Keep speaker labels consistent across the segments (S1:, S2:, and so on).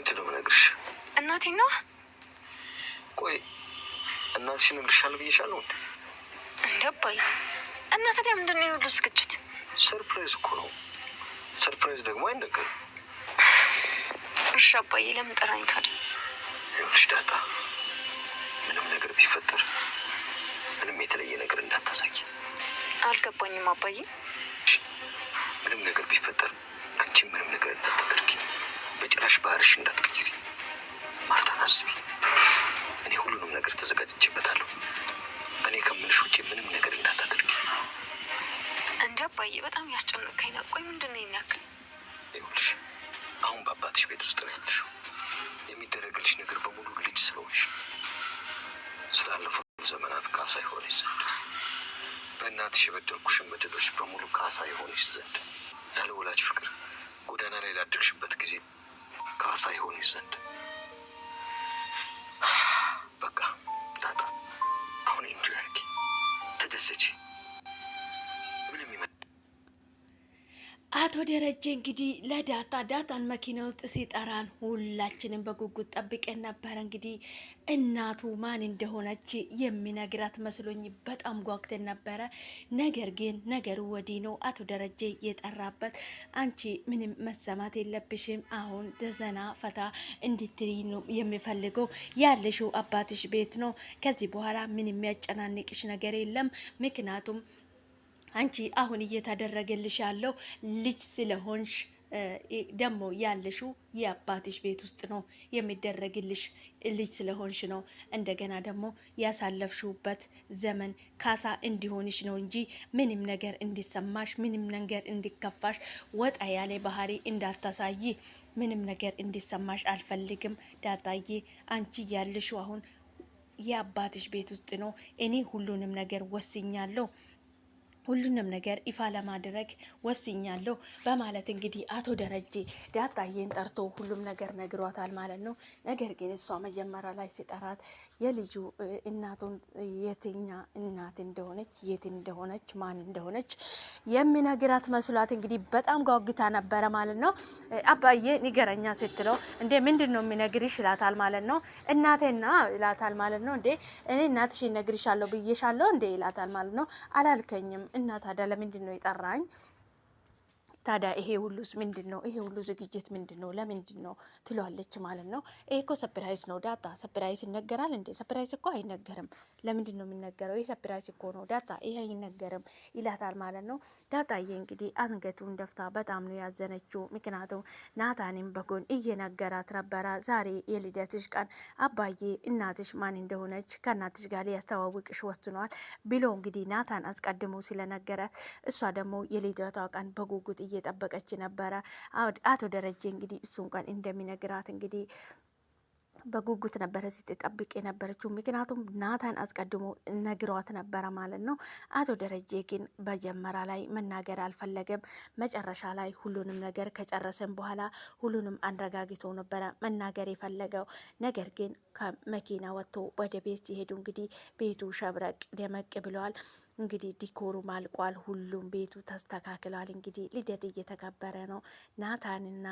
S1: ምንድነው የምነግርሽ?
S2: እናቴን ነው።
S1: ቆይ እናትሽን እነግርሻለሁ ብዬሻለሁ እንዴ?
S2: እንደ አባዬ እና ታዲያ ምንድን ነው የሁሉ ዝግጅት?
S1: ሰርፕራይዝ እኮ ነው። ሰርፕራይዝ ደግሞ አይነገርም።
S2: እሺ አባዬ ለምን ጠራኝ ታዲያ?
S1: ይኸውልሽ ዳጣ፣ ምንም ነገር ቢፈጠር ምንም የተለየ ነገር እንዳታሳይ።
S2: አልገባኝም አባዬ።
S1: ምንም ነገር ቢፈጠር አንቺ ምንም ነገር እንዳታደርጊ፣ በጭራሽ ባህርሽ እንዳትቀይሪ። ማርታን አስቢ። እኔ ሁሉንም ነገር ተዘጋጅቼበታለሁ። እኔ ከምልሽ ውጪ ምንም ነገር እንዳታደርጊ።
S2: እንደ አባዬ በጣም ያስጨነቀኝ ነው። ቆይ ምንድን ነው የሚያክል?
S1: ይኸውልሽ አሁን በአባትሽ ቤት ውስጥ ነው ያለሽው። የሚደረግልሽ ነገር በሙሉ ልጅ ስለሆንሽ ስላለፉት ዘመናት ካሳ ይሆንሽ ዘንድ፣ በእናትሽ የበደልኩሽን በደሎች በሙሉ ካሳ ይሆንሽ ዘንድ፣ ያለ ወላጅ ፍቅር ጎዳና ላይ ላደግሽበት ጊዜ ካሳ ይሆንሽ ዘንድ። በቃ ዳጣ አሁን ኢንጆይ አድርጊ፣ ተደሰች።
S3: አቶ ደረጀ እንግዲህ ዳጣን መኪና ውስጥ ሲጠራን ሁላችንም በጉጉት ጠብቀን ነበረ። እንግዲህ እናቱ ማን እንደሆነች የሚነግራት መስሎኝ በጣም ጓጉተን ነበረ። ነገር ግን ነገሩ ወዲህ ነው። አቶ ደረጀ የጠራበት አንቺ ምንም መሰማት የለብሽም፣ አሁን ዘና ፈታ እንድትይ ነው የሚፈልገው። ያለሽው አባትሽ ቤት ነው። ከዚህ በኋላ ምንም የሚያጨናንቅሽ ነገር የለም። ምክንያቱም አንቺ አሁን እየተደረገልሽ ያለው ልጅ ስለሆንሽ ደግሞ ያለሽው የአባትሽ ቤት ውስጥ ነው የሚደረግልሽ ልጅ ስለሆንሽ ነው። እንደገና ደግሞ ያሳለፍሽውበት ዘመን ካሳ እንዲሆንሽ ነው እንጂ ምንም ነገር እንዲሰማሽ፣ ምንም ነገር እንዲከፋሽ፣ ወጣ ያለ ባህሪ እንዳታሳይ፣ ምንም ነገር እንዲሰማሽ አልፈልግም ዳጣዬ። አንቺ ያለሽው አሁን የአባትሽ ቤት ውስጥ ነው። እኔ ሁሉንም ነገር ወስኛለሁ፣ ሁሉንም ነገር ይፋ ለማድረግ ወስኛለሁ በማለት እንግዲህ አቶ ደረጀ ዳጣዬን ጠርቶ ሁሉም ነገር ነግሯታል ማለት ነው። ነገር ግን እሷ መጀመሪያ ላይ ሲጠራት የልጁ እናቱን የትኛ እናት እንደሆነች የት እንደሆነች ማን እንደሆነች የሚነግራት መስሏት እንግዲህ በጣም ጓጉታ ነበረ ማለት ነው። አባዬ ንገረኛ ስትለው እንዴ ምንድን ነው የሚነግርሽ ይላታል ማለት ነው። እናቴና ይላታል ማለት ነው። እንዴ እኔ እናትሽ ይነግርሻለሁ ብዬሻለሁ እንዴ ይላታል ማለት ነው። አላልከኝም እና ታዲያ ለምንድን ነው የጠራኝ? ታዲያ ይሄ ሁሉስ ምንድን ነው? ይሄ ሁሉ ዝግጅት ምንድን ነው? ለምንድን ነው ትለዋለች ማለት ነው። ይሄ እኮ ሰፕራይዝ ነው ዳጣ። ሰፕራይዝ ይነገራል እንዴ? ሰፕራይዝ እኮ አይነገርም። ለምንድን ነው የሚነገረው? ይሄ ሰፕራይዝ እኮ ነው ዳጣ፣ ይሄ አይነገርም ይላታል ማለት ነው። ዳጣዬ እንግዲህ አንገቱን ደፍታ በጣም ነው ያዘነችው። ምክንያቱም ናታንም በጎን እየነገራት ነበረ። ዛሬ የልደትሽ ቀን አባዬ እናትሽ ማን እንደሆነች ከእናትሽ ጋር ሊያስተዋውቅሽ ወስኗል ብሎ እንግዲህ ናታን አስቀድሞ ስለነገራት እሷ ደግሞ የልደቷ ቀን በጉጉት እየጠበቀች ነበረ። አቶ ደረጀ እንግዲህ እሱን ቀን እንደሚነግራት እንግዲህ በጉጉት ነበረ ስትጠብቅ የነበረችው። ምክንያቱም ናታን አስቀድሞ ነግሯት ነበረ ማለት ነው። አቶ ደረጀ ግን መጀመሪያ ላይ መናገር አልፈለገም። መጨረሻ ላይ ሁሉንም ነገር ከጨረሰን በኋላ ሁሉንም አንረጋግቶ ነበረ መናገር የፈለገው። ነገር ግን ከመኪና ወጥቶ ወደ ቤት ሲሄዱ እንግዲህ ቤቱ ሸብረቅ ደመቅ ብለዋል። እንግዲህ ዲኮሩ ማልቋል። ሁሉም ቤቱ ተስተካክሏል። እንግዲህ ልደት እየተከበረ ነው። ናታንና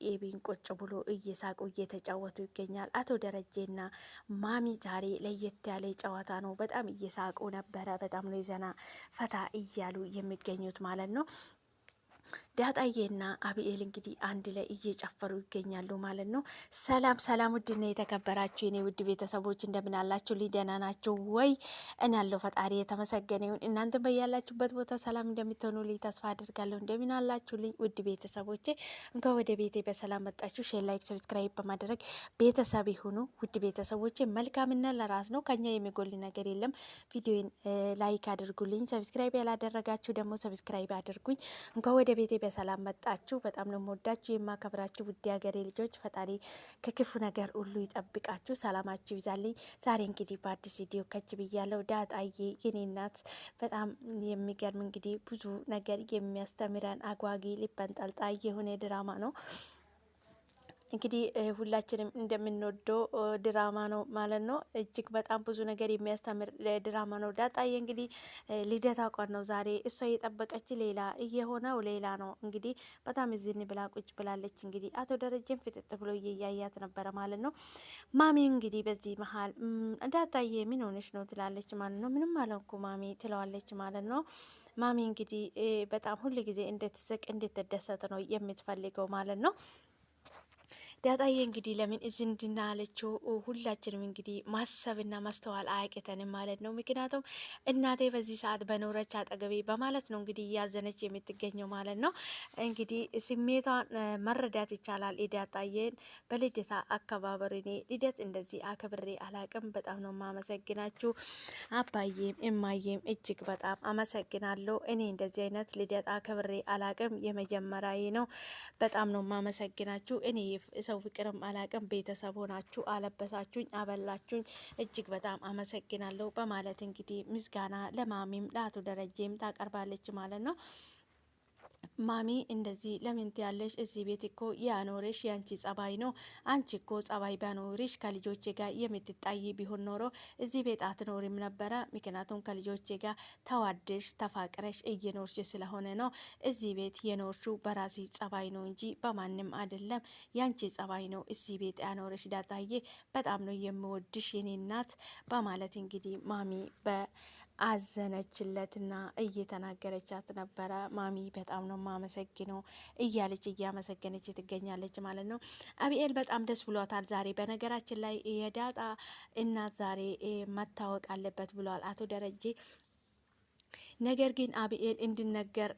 S3: ኤቢን ቁጭ ብሎ እየሳቁ እየተጫወቱ ይገኛል። አቶ ደረጀና ማሚ ዛሬ ለየት ያለ ጨዋታ ነው። በጣም እየሳቁ ነበረ። በጣም ነው ዘና ፈታ እያሉ የሚገኙት ማለት ነው። ዳጣዬና አብኤል እንግዲህ አንድ ላይ እየጨፈሩ ይገኛሉ ማለት ነው። ሰላም ሰላም፣ ውድና የተከበራችሁ የኔ ውድ ቤተሰቦች እንደምን አላችሁ? ደህና ናችሁ ወይ? እኔ ያለው ፈጣሪ የተመሰገነ ይሁን። እናንተ በያላችሁበት ቦታ ሰላም እንደምትሆኑ ልኝ ተስፋ አድርጋለሁ። እንደምን አላችሁልኝ ውድ ቤተሰቦቼ? እንኳን ወደ ቤቴ በሰላም መጣችሁ። ሼር፣ ላይክ፣ ሰብስክራይብ በማድረግ ቤተሰብ ይሁኑ። ውድ ቤተሰቦቼ መልካምና ለራስ ነው፣ ከኛ የሚጎል ነገር የለም። ቪዲዮን ላይክ አድርጉልኝ። ሰብስክራይብ ያላደረጋችሁ ደግሞ ሰብስክራይብ አድርጉኝ። እንኳን ወደ ቤቴ በሰላም መጣችሁ። በጣም ነው የምወዳችሁ የማከብራችሁ ውድ ሀገሬ ልጆች። ፈጣሪ ከክፉ ነገር ሁሉ ይጠብቃችሁ፣ ሰላማችሁ ይዛልኝ። ዛሬ እንግዲህ በአዲስ ቪዲዮ ከች ብያለሁ። ዳጣዬ የኔ እናት በጣም የሚገርም እንግዲህ ብዙ ነገር የሚያስተምረን አጓጊ ልብ አንጠልጣይ የሆነ ድራማ ነው። እንግዲህ ሁላችንም እንደምንወደው ድራማ ነው ማለት ነው። እጅግ በጣም ብዙ ነገር የሚያስተምር ድራማ ነው። ዳጣዬ እንግዲህ ልደታ ቀን ነው ዛሬ። እሷ የጠበቀች ሌላ እየሆነው ሌላ ነው። እንግዲህ በጣም እዝን ብላ ቁጭ ብላለች። እንግዲህ አቶ ደረጀን ፍጥጥ ብሎ እያያት ነበረ ማለት ነው። ማሚ እንግዲህ በዚህ መሀል ዳጣዬ ምን ሆነች ነው ትላለች ማለት ነው። ምንም አልሆንኩ ማሚ ትለዋለች ማለት ነው። ማሚ እንግዲህ በጣም ሁል ጊዜ እንድትስቅ እንድትደሰት ነው የምትፈልገው ማለት ነው። ዳጣዬ እንግዲህ ለምን እዚህ እንድናለችው ሁላችንም እንግዲህ ማሰብና ማስተዋል አያቅተንም ማለት ነው። ምክንያቱም እናቴ በዚህ ሰዓት በኖረች አጠገቤ በማለት ነው እንግዲህ እያዘነች የምትገኘው ማለት ነው። እንግዲህ ስሜቷን መረዳት ይቻላል። የዳጣዬን በልደታ አከባበር እኔ ልደት እንደዚህ አክብሬ አላቅም። በጣም ነው ማመሰግናችሁ አባዬም እማዬም እጅግ በጣም አመሰግናለሁ። እኔ እንደዚህ አይነት ልደት አክብሬ አላቅም፣ የመጀመሪያዬ ነው። በጣም ነው ማመሰግናችሁ። እኔ ሰው ፍቅርም አላቅም። ቤተሰብ ሆናችሁ አለበሳችሁኝ፣ አበላችሁኝ፣ እጅግ በጣም አመሰግናለሁ በማለት እንግዲህ ምስጋና ለማሚም ለአቶ ደረጀም ታቀርባለች ማለት ነው። ማሚ እንደዚህ ለምን ትያለሽ? እዚህ ቤት እኮ ያኖረሽ ያንቺ ጸባይ ነው። አንቺ እኮ ጸባይ ባኖርሽ ከልጆቼ ጋር የምትጣይ ቢሆን ኖሮ እዚህ ቤት አትኖሪም ነበረ። ምክንያቱም ከልጆቼ ጋር ተዋደሽ ተፋቅረሽ እየኖርሽ ስለሆነ ነው። እዚህ ቤት የኖርሹ በራሲ ጸባይ ነው እንጂ በማንም አይደለም። ያንቺ ጸባይ ነው እዚህ ቤት ያኖረሽ። ዳጣዬ በጣም ነው የምወድሽ የኔ እናት በማለት እንግዲህ ማሚ አዘነችለትና እየተናገረቻት ነበረ። ማሚ በጣም ነው ማመሰግነው እያለች እያመሰገነች ትገኛለች ማለት ነው። አቢኤል በጣም ደስ ብሏታል ዛሬ። በነገራችን ላይ የዳጣ እናት ዛሬ መታወቅ አለበት ብሏል አቶ ደረጀ። ነገር ግን አቢኤል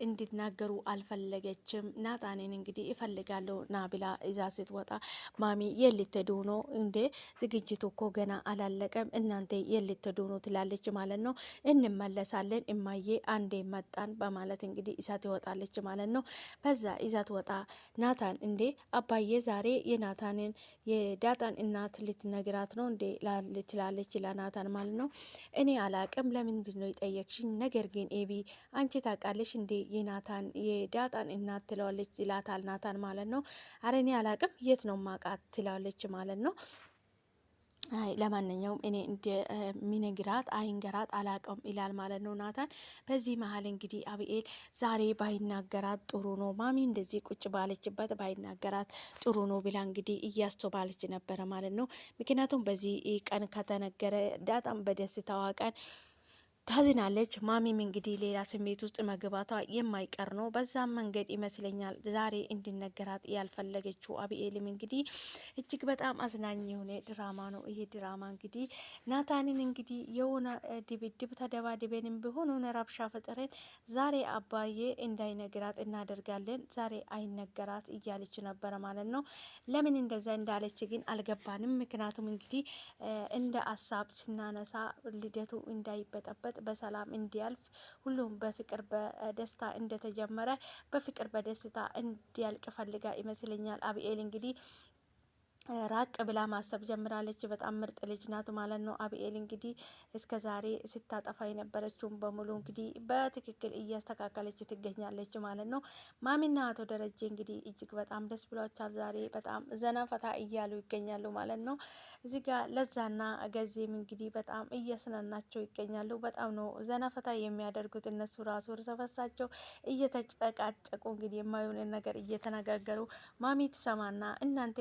S3: እንዲናገሩ አልፈለገችም። ናታንን እንግዲህ እፈልጋለሁ ና ብላ እዛ ስትወጣ ማሚ የልትሄዱ ነው እንዴ? ዝግጅቱ እኮ ገና አላለቀም፣ እናንተ የልትሄዱ ነው ትላለች ማለት ነው። እንመለሳለን እማዬ አንዴ መጣን በማለት እንግዲህ እሳት ትወጣለች ማለት ነው። በዛ እሳት ወጣ ናታን እንዴ አባዬ ዛሬ የናታንን የዳጣን እናት ልትነግራት ነው እንዴ ትላለች ለናታን ማለት ነው። እኔ አላቅም ለምንድን ነው የጠየቅሽኝ? ነገር ግን ኤቢ አንቺ ታውቃለሽ እንዴ የናታን የዳጣን እናት ትለዋለች ይላታል ናታን ማለት ነው። አረ እኔ አላቅም የት ነው ማቃት ትለዋለች ማለት ነው። አይ ለማንኛውም እኔ እንደሚነግራት አይንገራት አላቀም ይላል ማለት ነው ናታን። በዚህ መሀል እንግዲህ አቢኤል ዛሬ ባይናገራት ጥሩ ነው፣ ማሚ እንደዚህ ቁጭ ባለችበት ባይናገራት ጥሩ ነው ብላ እንግዲህ እያስተባለች ነበረ ማለት ነው። ምክንያቱም በዚህ ቀን ከተነገረ ዳጣም በደስታዋ ቀን ታዝናለች። ማሚም እንግዲህ ሌላ ስሜት ውስጥ መግባቷ የማይቀር ነው። በዛም መንገድ ይመስለኛል ዛሬ እንዲነገራት ያልፈለገችው። አቢኤልም እንግዲህ እጅግ በጣም አዝናኝ የሆነ ድራማ ነው ይሄ ድራማ። እንግዲህ ናታንን እንግዲህ የሆነ ድብድብ ተደባድበንም ቢሆን ሆነ ረብሻ ፈጥረን ዛሬ አባዬ እንዳይነገራት እናደርጋለን፣ ዛሬ አይነገራት እያለች ነበረ ማለት ነው። ለምን እንደዛ እንዳለች ግን አልገባንም። ምክንያቱም እንግዲህ እንደ ሀሳብ ስናነሳ ልደቱ እንዳይበጠበጥ በሰላም እንዲያልፍ ሁሉም በፍቅር በደስታ እንደተጀመረ በፍቅር በደስታ እንዲያልቅ ፈልጋ ይመስለኛል። አቢኤል እንግዲህ ራቅ ብላ ማሰብ ጀምራለች። በጣም ምርጥ ልጅ ናት ማለት ነው። አቢኤል እንግዲህ እስከ ዛሬ ስታጠፋ የነበረችውን በሙሉ እንግዲህ በትክክል እያስተካከለች ትገኛለች ማለት ነው። ማሚና አቶ ደረጀ እንግዲህ እጅግ በጣም ደስ ብሏቸዋል ዛሬ። በጣም ዘና ፈታ እያሉ ይገኛሉ ማለት ነው። እዚህ ጋር ለዛና ገዜም እንግዲህ በጣም እየስናናቸው ይገኛሉ። በጣም ነው ዘና ፈታ የሚያደርጉት እነሱ ራሱ እርስ በርሳቸው እየተጨቃጨቁ እንግዲህ የማይሆንን ነገር እየተነጋገሩ ማሚ ትሰማና እናንተ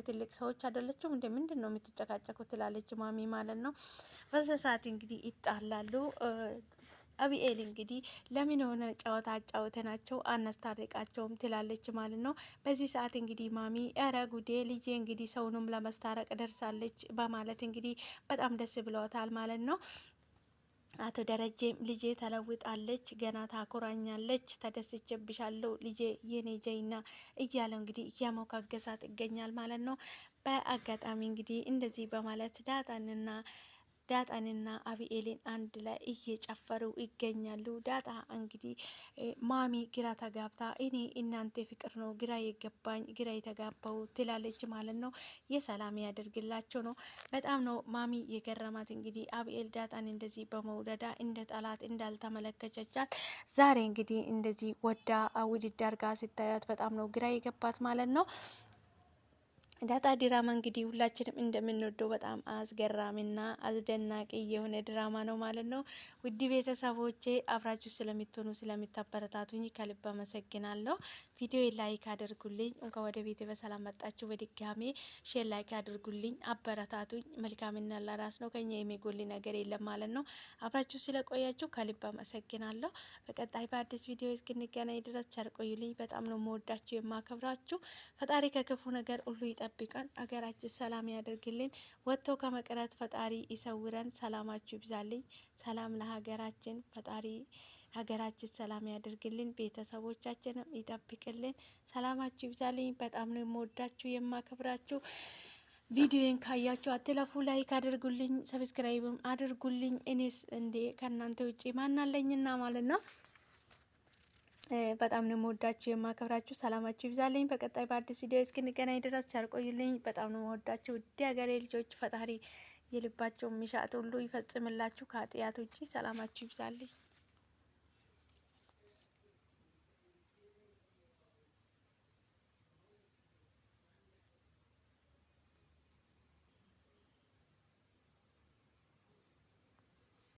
S3: ትልቅ ሰዎች አይደለችም እንደ ምንድን ነው የምትጨቃጨቁት? ትላለች ማሚ ማለት ነው። በዛ ሰዓት እንግዲህ ይጣላሉ። አቢኤል እንግዲህ ለምን የሆነ ጨዋታ አጫውተናቸው አናስታርቃቸውም ትላለች ማለት ነው። በዚህ ሰዓት እንግዲህ ማሚ ኧረ ጉዴ ልጄ እንግዲህ ሰውንም ለመስታረቅ ደርሳለች በማለት እንግዲህ በጣም ደስ ብለዋታል ማለት ነው። አቶ ደረጀም ልጄ ተለውጣለች፣ ገና ታኮራኛለች፣ ተደስቼብሻለሁ ልጄ የኔ ጀይና እያለው እንግዲህ እያሞካገሳት ይገኛል ማለት ነው። በአጋጣሚ እንግዲህ እንደዚህ በማለት ዳጣንና አቢኤልን አንድ ላይ እየጨፈሩ ይገኛሉ። ዳጣ እንግዲህ ማሚ ግራ ተጋብታ እኔ እናንተ ፍቅር ነው ግራ የገባኝ ግራ የተጋባው ትላለች ማለት ነው። የሰላም ያደርግላቸው ነው። በጣም ነው ማሚ የገረማት እንግዲህ አቢኤል ዳጣን እንደዚህ በመውደዳ እንደ ጠላት እንዳልተመለከተቻት ዛሬ እንግዲህ እንደዚህ ወዳ ውድድ አርጋ ስታያት በጣም ነው ግራ የገባት ማለት ነው። ዳጣ ድራማ እንግዲህ ሁላችንም እንደምንወደው በጣም አስገራሚና አስደናቂ የሆነ ድራማ ነው ማለት ነው። ውድ ቤተሰቦቼ አብራችሁ ስለምትሆኑ ስለምታበረታቱኝ ከልብ አመሰግናለሁ። ቪዲዮ ላይክ አድርጉልኝ። እንኳን ወደ ቤቴ በሰላም መጣችሁ። በድጋሜ ሼር ላይክ አድርጉልኝ፣ አበረታቱኝ። መልካምና ለራስ ነው፣ ከኛ የሚጎል ነገር የለም ማለት ነው። አብራችሁ ስለቆያችሁ ከልብ አመሰግናለሁ። በቀጣይ በአዲስ ቪዲዮ እስክንገናኝ ድረስ ቸር ቆዩልኝ። በጣም ነው የምወዳችሁ የማከብራችሁ። ፈጣሪ ከክፉ ነገር ሁሉ ይጠብቀን፣ አገራችን ሰላም ያደርግልን፣ ወጥቶ ከመቅረት ፈጣሪ ይሰውረን። ሰላማችሁ ይብዛልኝ። ሰላም ለሀገራችን፣ ፈጣሪ ሀገራችን ሰላም ያደርግልን፣ ቤተሰቦቻችንም ይጠብቅልን። ሰላማችሁ ይብዛልኝ። በጣም ነው የምወዳችሁ የማከብራችሁ። ቪዲዮን ካያችሁ አትለፉ፣ ላይክ አድርጉልኝ፣ ሰብስክራይብም አድርጉልኝ። እኔስ እንዴ ከእናንተ ውጪ ማናለኝና ማለት ነው። በጣም ነው የምወዳችሁ የማከብራችሁ። ሰላማችሁ ይብዛልኝ። በቀጣይ በአዲስ ቪዲዮ እስክንገናኝ ድረስ ቸር ቆዩልኝ። በጣም ነው የምወዳችሁ ውድ ሀገሬ ልጆች። ፈጣሪ የልባቸውን ሚሻት ሁሉ ይፈጽምላችሁ ከኃጢአት ውጪ። ሰላማችሁ ይብዛልኝ።